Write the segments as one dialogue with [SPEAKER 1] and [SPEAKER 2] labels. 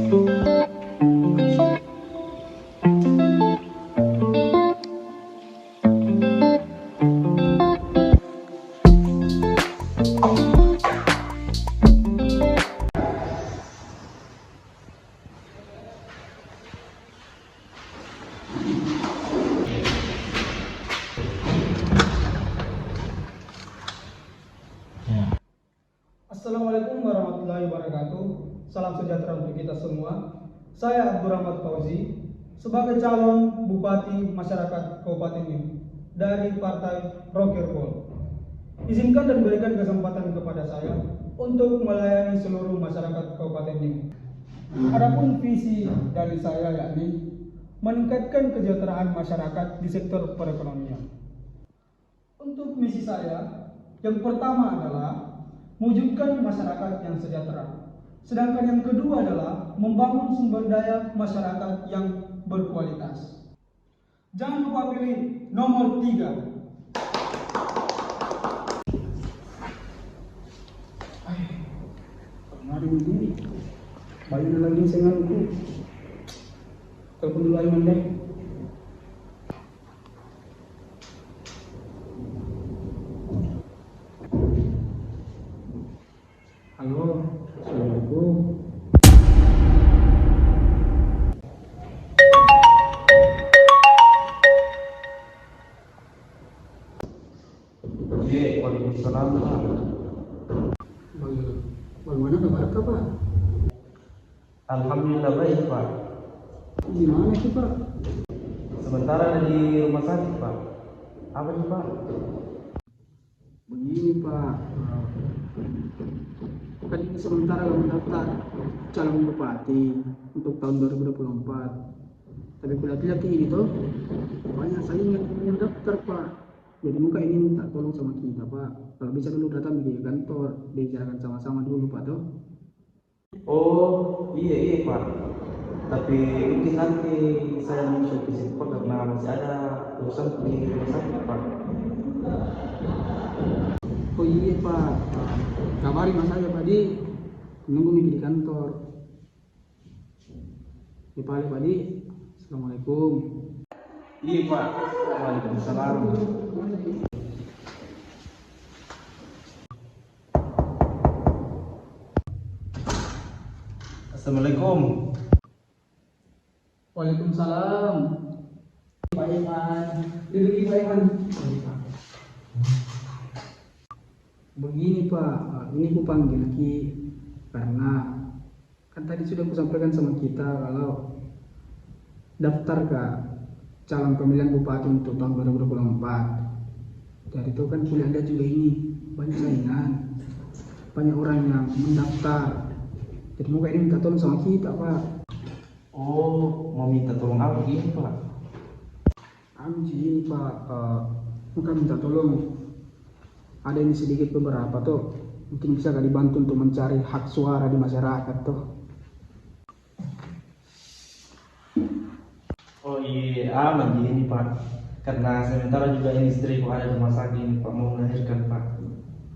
[SPEAKER 1] Assalamualaikum warahmatullahi wabarakatuh. Salam sejahtera untuk kita semua. Saya Abdurrahman Fauzi sebagai calon Bupati Masyarakat Kabupaten Niu dari Partai Rocker Ball. Izinkan dan berikan kesempatan kepada saya untuk melayani seluruh masyarakat Kabupaten Niu. Adapun visi dari saya yakni meningkatkan kesejahteraan masyarakat di sektor perekonomian. Untuk misi saya, yang pertama adalah mewujudkan masyarakat yang sejahtera. Sedangkan yang kedua adalah membangun sumber daya masyarakat yang berkualitas. Jangan lupa pilih nomor 3. Kemarin ini bayu lagi senganku. Telepon dulu Aiman deh. Halo, Assalamualaikum.
[SPEAKER 2] Iya, waalaikumsalam.
[SPEAKER 1] Bagaimana kabar Pak?
[SPEAKER 2] Alhamdulillah baik, Pak.
[SPEAKER 1] Gimana sih Pak?
[SPEAKER 2] Sementara ada di rumah sakit, Pak. Apa nih, Pak?
[SPEAKER 1] Begini Pak, kan ini sementara mendaftar calon bupati untuk tahun 2024. Tapi kulihat-lihat ini tuh banyak saingan yang mendaftar Pak. Jadi muka ini minta tolong sama kita Pak. Kalau bisa dulu datang di kantor, dibicarakan sama-sama dulu Pak tuh.
[SPEAKER 2] Oh, iya, Pak. Tapi mungkin nanti saya menyusul ke situ, Pak, karena masih ada urusan di rumah sakit, Pak.
[SPEAKER 1] Oh iya Pak, kabari mas saya Pak di menunggu minggu di kantor. Ya Pak di, Assalamualaikum.
[SPEAKER 2] Iya, Pak. Waalaikumsalam. Assalamualaikum.
[SPEAKER 1] Waalaikumsalam. Pak Iman, duduk Pak Iman. Begini Pak, ini ku panggil Ki karena kan tadi sudah ku sampaikan sama kita kalau daftar ke calon pemilihan bupati untuk tahun 2024. Dari itu kan kuliah ada juga ini banyak saingan, banyak orang yang mendaftar. Jadi muka ini minta tolong sama kita Pak.
[SPEAKER 2] Oh, mau minta tolong apa gini, Pak?
[SPEAKER 1] Ini Pak, muka minta tolong. Ada ini sedikit beberapa tuh, mungkin bisa gak dibantu untuk mencari hak suara di masyarakat tuh.
[SPEAKER 2] Oh iya, aman gini, Pak. Karena sementara juga ini istriku ada di rumah sakit ini, Pak, mau melahirkan, Pak.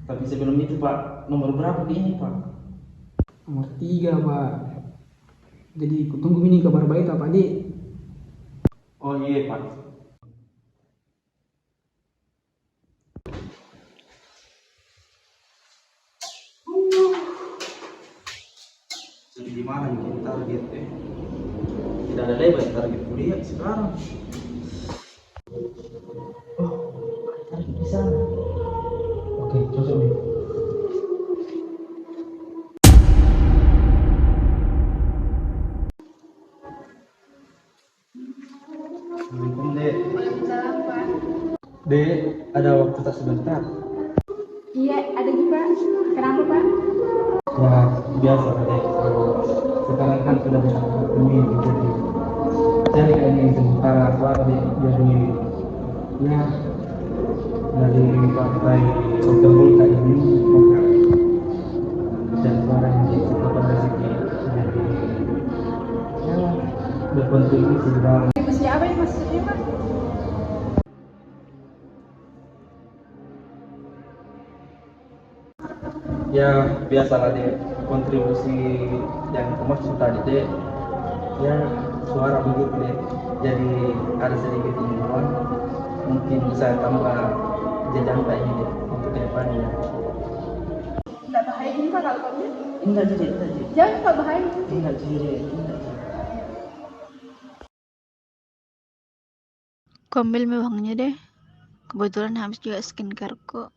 [SPEAKER 2] Tapi sebelum itu, Pak, nomor berapa ini, Pak?
[SPEAKER 1] Nomor 3 Pak. Jadi kutunggu ini kabar baik Pak Di.
[SPEAKER 2] Oh iya, Pak. Jadi gimana bikin target tidak ada lebar target kuliah sekarang. Oh, ada target di sana. Oke, cocok nih. Assalamualaikum, Dek.
[SPEAKER 3] Waalaikumsalam, Pak.
[SPEAKER 2] Dek, ada waktu tak sebentar?
[SPEAKER 3] Iya, ada juga. Kenapa, Pak?
[SPEAKER 2] Ya, biasa, Dek. Sekarang kan sudah pemilu, jadi kan ini sementara suara biar ini ya dari partai Sosial Volta ini maka dan suara yang disebutkan dari segi jadi ya berkontribusi dalam
[SPEAKER 3] Maksudnya apa ini maksudnya, Pak?
[SPEAKER 2] ya biasalah dia kontribusi yang maksud tadi deh ya suara begitu deh, jadi ada sedikit imbauan mungkin bisa tambah jenjang ini deh untuk kedepannya.
[SPEAKER 3] Enggak bahaya ini Pak kalau konten?
[SPEAKER 2] Enggak jadi.
[SPEAKER 3] Jangan Pak bahaya.
[SPEAKER 2] Enggak jadi.
[SPEAKER 4] Aku ambil mewangnya deh. Kebetulan habis juga skincare kok.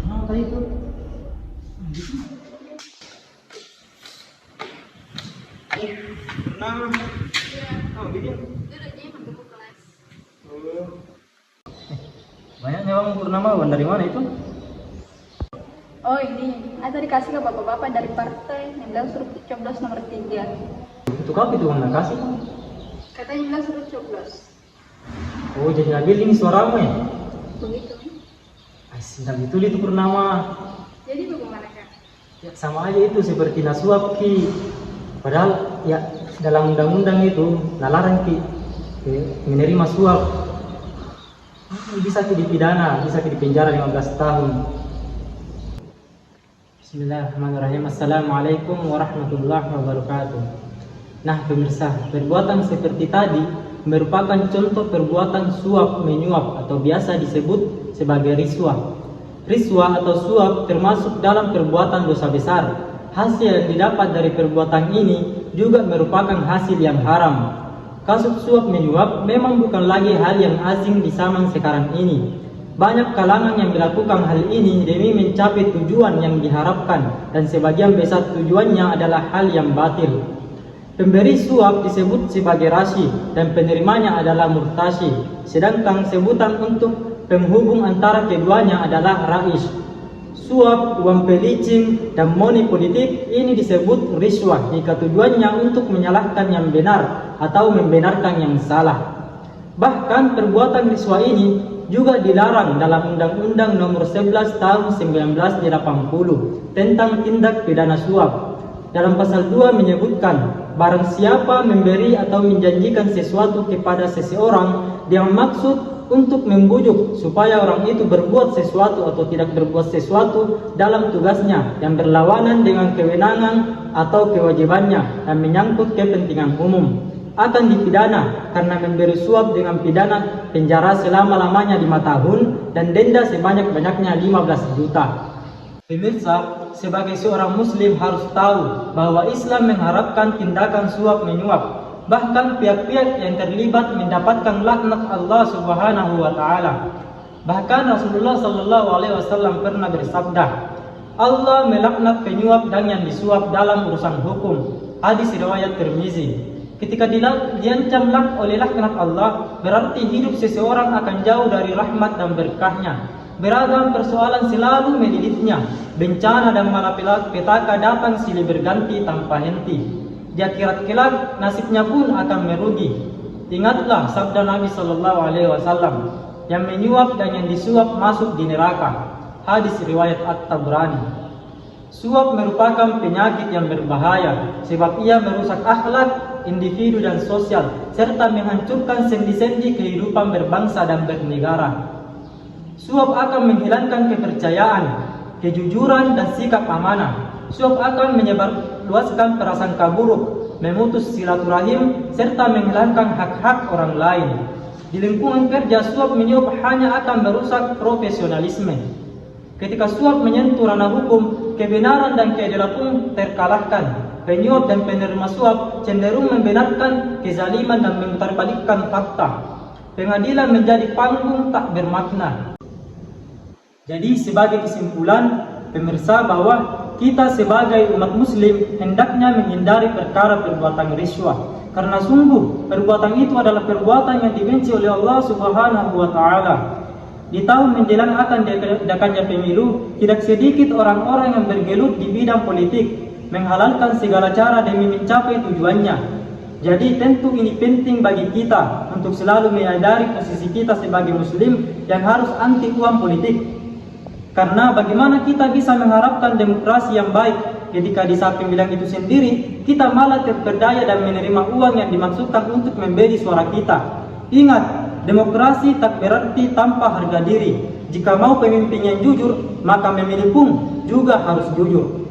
[SPEAKER 2] Kenapa tadi itu? Nah, bikin. Banyaknya bang Purnama, bang dari mana itu?
[SPEAKER 3] Oh ini, ada dikasih ke bapak-bapak dari partai yang bilang suruh coblos nomor 3.
[SPEAKER 5] Untuk apa itu bang kasih?
[SPEAKER 3] Katanya bilang suruh coblos.
[SPEAKER 5] Oh jadi ambil ini suaramu ya?
[SPEAKER 3] Begitu.
[SPEAKER 5] Tidak betul itu Purnama.
[SPEAKER 3] Jadi bagaimana Kak?
[SPEAKER 5] Ya, sama aja itu seperti nasuap ki. Padahal ya dalam undang-undang itu nalarang ki menerima suap. Bisa ki dipidana, bisa ki dipenjara 15 tahun. Bismillahirrahmanirrahim. Assalamualaikum warahmatullahi wabarakatuh. Nah pemirsa, perbuatan seperti tadi merupakan contoh perbuatan suap menyuap atau biasa disebut sebagai riswah. Riswah atau suap termasuk dalam perbuatan dosa besar. Hasil yang didapat dari perbuatan ini juga merupakan hasil yang haram. Kasus suap menyuap memang bukan lagi hal yang asing di zaman sekarang ini. Banyak kalangan yang melakukan hal ini demi mencapai tujuan yang diharapkan, dan sebagian besar tujuannya adalah hal yang batil. Pemberi suap disebut sebagai rashi dan penerimanya adalah murtashi, sedangkan sebutan untuk penghubung antara keduanya adalah rais. Suap, uang pelicin, dan money politik ini disebut riswah jika tujuannya untuk menyalahkan yang benar atau membenarkan yang salah. Bahkan perbuatan riswah ini juga dilarang dalam Undang-Undang Nomor 11 Tahun 1980 tentang tindak pidana suap. Dalam pasal 2 menyebutkan, barang siapa memberi atau menjanjikan sesuatu kepada seseorang dengan maksud untuk membujuk supaya orang itu berbuat sesuatu atau tidak berbuat sesuatu dalam tugasnya yang berlawanan dengan kewenangan atau kewajibannya dan menyangkut kepentingan umum, akan dipidana karena memberi suap dengan pidana penjara selama-lamanya 5 tahun dan denda sebanyak-banyaknya 15 juta. Pemirsa, sebagai seorang muslim harus tahu bahwa Islam mengharapkan tindakan suap menyuap. Bahkan pihak-pihak yang terlibat mendapatkan laknat Allah Subhanahu wa taala. Bahkan Rasulullah sallallahu alaihi wasallam pernah bersabda, Allah melaknat penyuap dan yang disuap dalam urusan hukum. Hadis riwayat Tirmizi. Ketika diancam oleh laknat Allah, berarti hidup seseorang akan jauh dari rahmat dan berkahnya. Beragam persoalan selalu melilitnya. Bencana dan malapetaka datang silih berganti tanpa henti. Di akhirat kelak nasibnya pun akan merugi. Ingatlah sabda Nabi sallallahu alaihi wasallam, yang menyuap dan yang disuap masuk di neraka. Hadis riwayat At-Tabrani. Suap merupakan penyakit yang berbahaya sebab ia merusak akhlak individu dan sosial serta menghancurkan sendi-sendi kehidupan berbangsa dan bernegara. Suap akan menghilangkan kepercayaan, kejujuran dan sikap amanah. Suap akan menyebarluaskan prasangka buruk, memutus silaturahim, serta menghilangkan hak-hak orang lain. Di lingkungan kerja, suap menyuap hanya akan merusak profesionalisme. Ketika suap menyentuh ranah hukum, kebenaran dan keadilan pun terkalahkan. Penyuap dan penerima suap cenderung membenarkan kezaliman dan memutarbalikkan fakta. Pengadilan menjadi panggung tak bermakna. Jadi sebagai kesimpulan, pemirsa, bahwa kita sebagai umat muslim hendaknya menghindari perkara perbuatan riswah, karena sungguh perbuatan itu adalah perbuatan yang dibenci oleh Allah Subhanahu wa taala. Di tahun menjelang akan diadakannya pemilu, tidak sedikit orang-orang yang bergelut di bidang politik menghalalkan segala cara demi mencapai tujuannya. Jadi tentu ini penting bagi kita untuk selalu menyadari posisi kita sebagai muslim yang harus anti uang politik. Karena bagaimana kita bisa mengharapkan demokrasi yang baik ketika di samping bidang itu sendiri kita malah terperdaya dan menerima uang yang dimaksudkan untuk membeli suara kita. Ingat, demokrasi tak berarti tanpa harga diri. Jika mau pemimpin yang jujur, maka memilih pun juga harus jujur.